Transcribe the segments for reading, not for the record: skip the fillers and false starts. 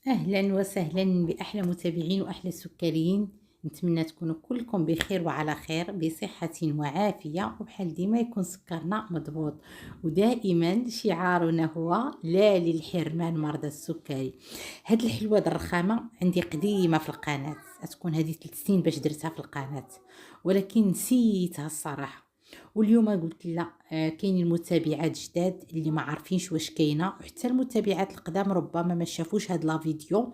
أهلا وسهلا بأحلى متابعين وأحلى سكريين. نتمنى تكونوا كلكم بخير وعلى خير بصحة وعافية، وبحال ديما يكون سكرنا مضبوط. ودائما شعارنا هو لا للحرمان مرضى السكري. هاد الحلوة الرخامة عندي قديمة في القناة، تكون هذه 3 سنين باش درتها في القناة، ولكن نسيتها الصراحة. واليوم قلت لا، كاينين متابعات جداد اللي ما عارفينش واش كاينه، وحتى المتابعات القدام ربما ما شافوش هاد لا فيديو،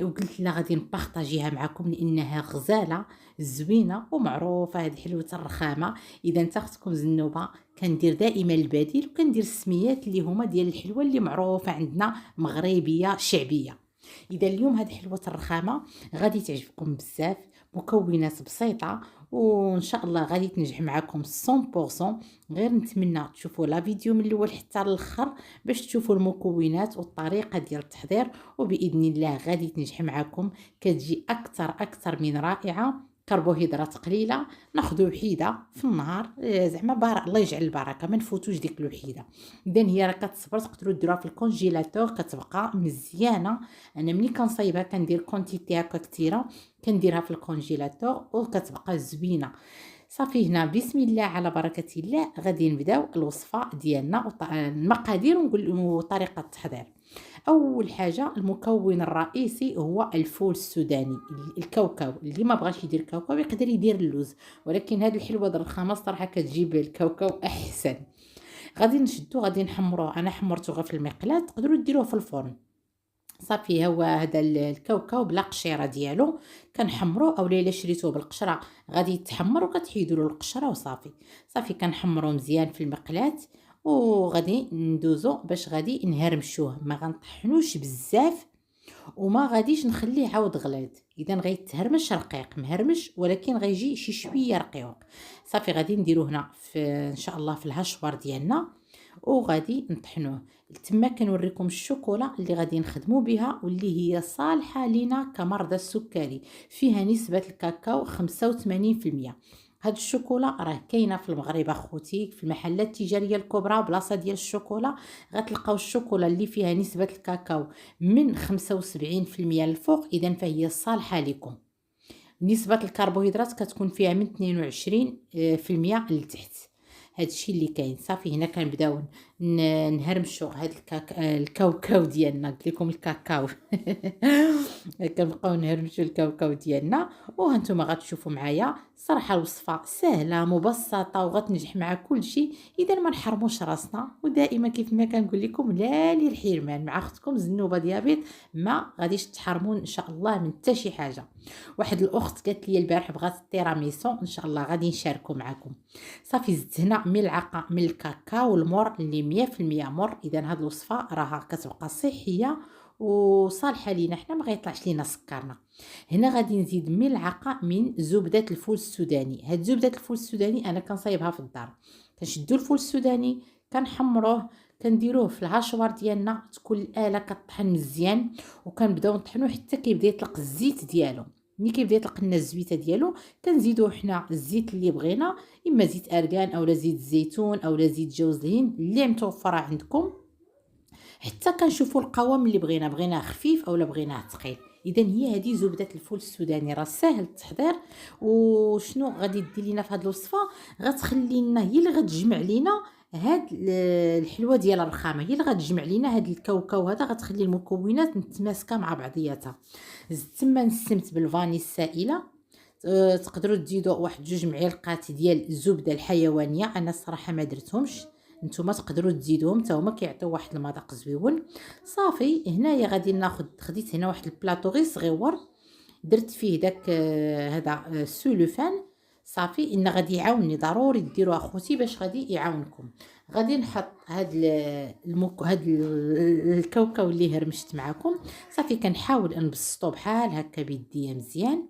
وقلت لا غادي نبارطاجيها معكم لانها غزاله زوينه ومعروفه هاد حلوه الرخامه. اذا انت اختكم زنوبه كندير دائما البديل، وكندير السميات اللي هما ديال الحلوه اللي معروفه عندنا مغربيه شعبيه. اذا اليوم هاد حلوه الرخامه غادي تعجبكم بزاف، مكونات بسيطه وان شاء الله غادي تنجح معكم 100%. غير نتمنى تشوفوا لا فيديو من الاول حتى للاخر باش تشوفوا المكونات والطريقه ديال التحضير، وباذن الله غادي تنجح معكم. كتجي اكثر من رائعه. كربوهيدرات قليله، ناخذ وحيده في النهار، زعما الله يجعل البركه، ما نفوتوش ديك الوحيده. اذا هي راه كتصبر، تقدروا ديروها في الكونجيلاتور كتبقى مزيانه. انا ملي كنصايبها كندير كونتيتي هكا كثيره، كنديرها في الكونجيلاتور وكتبقى زوينه. صافي هنا بسم الله على بركه الله غادي نبداو الوصفه ديالنا المقادير ونقول طريقه التحضير. اول حاجه المكون الرئيسي هو الفول السوداني، الكاوكاو. اللي ما بغاش يدير كاوكاو يقدر يدير اللوز، ولكن هذه الحلوه د الرخامه صراحه كتجيب الكاوكاو احسن. غادي نشدو غادي نحمروه، انا حمرته غير في المقلاة، تقدروا ديروه في الفرن. صافي هو هذا الكاوكاو بلا قشيره ديالو كنحمروه، اولا الا شريتوه بالقشره غادي يتحمر وكتحيدوا له القشره وصافي. صافي كنحمروه مزيان في المقلاة، وغادي ندوزو باش غادي نهرمشوه، ما غنطحنوش بزاف وما غاديش نخليه عاود غليظ. اذا غيتهرمش رقيق مهرمش، ولكن غيجي شي شويه رقيق. صافي غادي نديروه هنا في ان شاء الله في الهاشوار ديالنا، وغادي نطحنوه. تما كنوريكم الشوكولا اللي غادي نخدموا بها واللي هي صالحه لينا كمرضى السكري. فيها نسبه الكاكاو 85%. هاد الشوكولا راه كاينه في المغرب اخوتي، في المحلات التجاريه الكبرى بلاصه ديال الشوكولا غتلقاو الشوكولا اللي فيها نسبه الكاكاو من 75% للفوق، اذا فهي صالحه لكم. نسبه الكربوهيدرات كتكون فيها من 22% لتحت. هادشي اللي كاين. صافي هنا كنبداو نهرمشوا هاد الكاوكاو ديالنا، قلت لكم الكاكاو كنبقاو نهرمشوا الكاوكاو ديالنا. وهانتوما غتشوفوا معايا صراحه الوصفه سهله مبسطه وغتنجح مع كل شيء. اذا ما نحرموش راسنا، ودائما كيف ما كنقول لكم لا للحرمان. مع اختكم زنوبه ديابيت ما غاديش تحرمون ان شاء الله من حتى شي حاجه. واحد الاخت قالت لي البارح بغات التيراميسو، ان شاء الله غادي نشاركو معكم. صافي زدت هنا ملعقه من الكاكاو المر اللي 100% مر. اذا هاد الوصفه راها كتبقى صحيه وصالحه لينا، حنا ما غيطلعش لينا سكرنا. هنا غادي نزيد ملعقه من زبده الفول السوداني. هاد زبده الفول السوداني انا كنصايبها في الدار. كنشدو الفول السوداني كنحمروه، كنديروه في الهاشوار ديالنا، تكون الاله كطحن مزيان، وكنبداو نطحنوه حتى كيبدا يطلق الزيت ديالو. ملي كيبدا يطلق لنا الزويته ديالو كنزيدوه حنا الزيت اللي بغينا، اما زيت ارغان اولا زيت الزيتون اولا زيت جوز الهند اللي متوفره عندكم. حتى كنشوفوا القوام اللي بغيناه خفيف اولا بغيناه ثقيل. اذا هي هذه زبده الفول السوداني، راه ساهل التحضير. وشنو غادي دير لينا في هذه الوصفه؟ غتخلي لنا هي اللي غتجمع لينا هاد الحلوه ديال الرخامه، هي اللي غتجمع لينا هاد الكاوكاو هذا، غتخلي المكونات متماسكه مع بعضياتها. زدت تما نسمت بالفاني السائله. تقدروا تزيدوا واحد 2 معالق ديال الزبده الحيوانيه، انا الصراحه ما درتهمش، نتوما تقدروا تزيدوهم حتى هما كيعطيو واحد المذاق زويون. صافي هنايا غادي ناخذ، خديت هنا واحد البلاطو غير صغيور، درت فيه داك هذا السولوفان. صافي ان غادي يعاونني، ضروري ديروه اخوتي باش غادي يعاونكم. غادي نحط هاد الكاوكاو اللي هرمشت معكم. صافي كنحاول نبسطو بحال هكا بيديا مزيان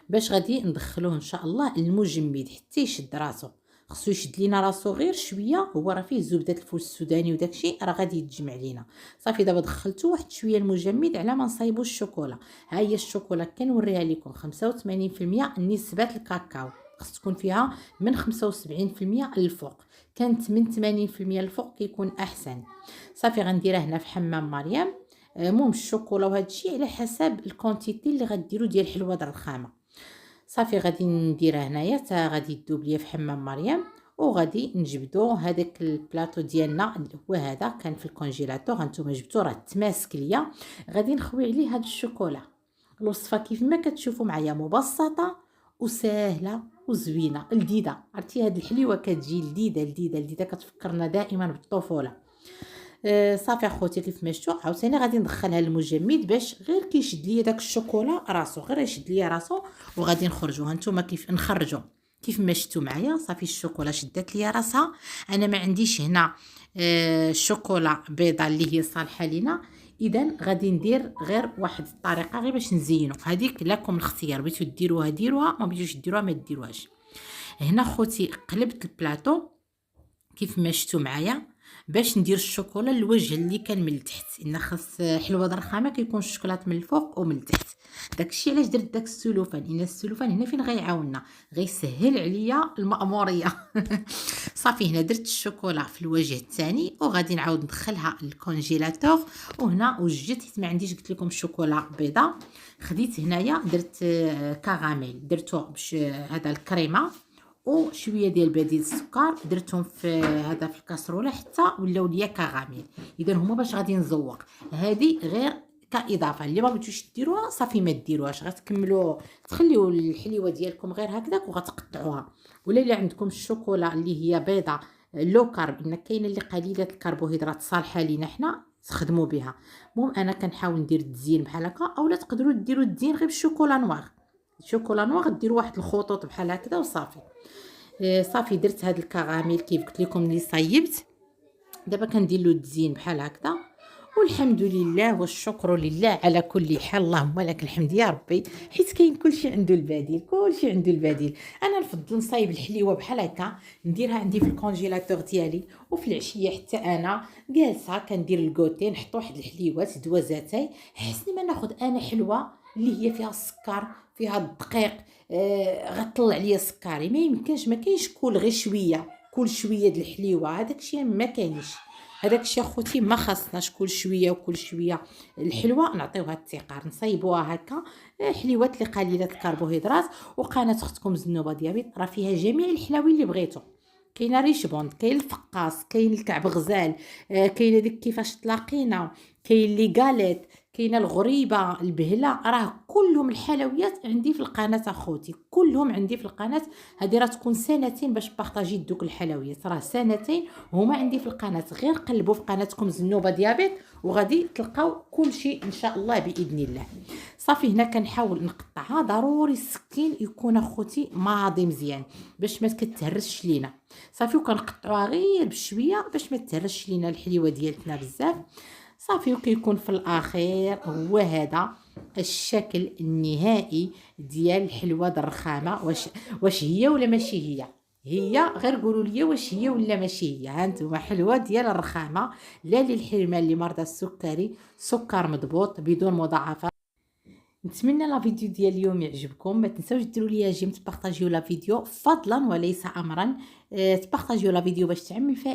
باش غادي ندخلوه ان شاء الله المجمد حتى يشد راسو. خصو يشد لينا راسو غير شويه، هو راه فيه زبده الفول السوداني وداكشي راه غادي يتجمع لينا. صافي دابا دخلتو واحد شويه المجمد على ما نصايبو الشوكولا. ها هي الشوكولا كنوريها لكم 85% نسبه الكاكاو، خص تكون فيها من 75% للفوق. كانت من 80% للفوق كيكون احسن. صافي غنديرها هنا في حمام مريم. المهم الشوكولا وهذا الشيء على حسب الكونتيتي اللي غديروا ديال الحلوى الرخامه. صافي غادي نديرها هنايا حتى غادي تذوب ليا في حمام مريم، وغادي نجبدو هذاك البلاطو ديالنا اللي هو هذا كان في الكونجيلاتور. هانتوما جبتو راه تماسك ليا. غادي نخوي عليه هاد الشوكولا. الوصفه كيف ما كتشوفوا معايا مبسطه وسهله وزوينه لذيذه. عرفتي هاد الحليوه كتجي لذيذه لذيذه لذيذه، كتفكرنا دائما بالطفوله. صافي اخوتي كيف ما شفتوا عاوتاني غادي ندخلها للمجمد باش غير كيشد ليا داك الشوكولا راسو، غير يشد ليا راسو وغادي نخرجوها. نتوما كيف نخرجوا كيف ما شفتوا معايا. صافي الشوكولا شدت ليا راسها. انا ما عنديش هنا شوكولا بيضه اللي هي صالحه لينا، اذا غادي ندير غير واحد الطريقه غير باش نزينو. هذيك لكم الاختيار، بغيتو ديروها ديروها، ما بغيتوش ديروها ما ديروهاش. هنا خوتي قلبت البلاطو كيف ما شفتوا معايا باش ندير الشوكولا الوجه اللي كان من التحت. ان خاص حلوه الرخامه كيكون الشوكولات من الفوق ومن التحت. داكشي علاش درت داك السلوفان. ان السلوفان هنا فين غيعاوننا، غيسهل عليا المأموريه. صافي هنا درت الشوكولا في الوجه الثاني وغادي نعاود ندخلها للكونجيلاتور. وهنا وجدت حيت ما عنديش قلت لكم الشوكولا بيضاء، خديت هنايا درت كراميل درتو باش هذا الكريمه وشويه ديال بديل السكر درتهم في هذا في الكاسروله حتى ولاو ليا كراميل. اذا هما باش غادي نزوق. هذه غير كاضافه، اللي ما بغيتوش ديروها صافي ما ديروهاش، غتكملوا تخليو الحليوه ديالكم غير هكذاك وغتقطعوها. ولا الا عندكم الشوكولا اللي هي بيضه لو كارب، ان كاينه اللي قليله الكربوهيدرات صالحه لينا حنا تخدموا بها. المهم انا كنحاول ندير التزيين بحال هكا، اولا تقدروا ديروا التزيين غير بالشوكولا نوار. الشوكولا نوار ديروا واحد الخطوط بحال هكذا وصافي. صافي درت هاد الكراميل كيف قلت لكم اللي صايبت. دابا كندير له التزيين بحال هكذا، والحمد لله والشكر لله على كل حال. اللهم لك الحمد يا ربي، حيت كاين كلشي عنده البديل، كلشي عنده البديل. انا نفضل نصايب الحليوه بحال هكا نديرها عندي في الكونجيلاتور ديالي، وفي العشيه حتى انا جالسه كندير الكوتي نحط واحد الحليوات دوازاتاي، حسني ما ناخذ انا حلوه اللي هي فيها السكر فيها الدقيق غطلع ليا سكري. ما يمكنش، ما كاينش كل غير شويه كل شويه د الحليوه، هذاك الشيء ما كاينش. هذاك الشيء اخوتي ما خاصناش كل شويه وكل شويه. الحلوه نعطيوها التقار نصايبوها هكا. حليوات اللي قليله الكربوهيدرات. وقناه اختكم زنوبه ديابيط راه فيها جميع الحلاوي اللي بغيتو. كاينه ريشبوند، كاين الفقاص، كاين الكعب غزال، كاينه ديك كيفاش تلاقينا، كاين لي غاليت، كاينه الغريبه، البهله. راه كلهم الحلويات عندي في القناه اخوتي، كلهم عندي في القناه. هذه راه تكون سنتين باش بارطاجي دوك الحلويات، راه سنتين هما عندي في القناه. غير قلبوا في قناتكم زنوبه ديابيط وغادي تلقاو كل شيء ان شاء الله باذن الله. صافي هنا كنحاول نقطعها. ضروري السكين يكون اخوتي ماضي مزيان باش ما كتهرسش لينا. صافي وكنقطعوها غير بشويه باش ما تهرسش لينا الحليوه ديالتنا بزاف. صافي وكيكون في الاخير هو هذا الشكل النهائي ديال الحلوه الرخامه. واش هي ولا ماشي هي؟ هي غير قولوا لي واش هي ولا ماشي هي. ها انتم حلوه ديال الرخامه لا للحرمان لمرضى السكري، سكر مضبوط بدون مضاعفات. نتمنى لا فيديو ديال اليوم يعجبكم. ما تنساوش ديروا لي جيم تبارطاجيو لا فيديو فضلا وليس امرا. تبارطاجيو لا فيديو باش تعمل فائده.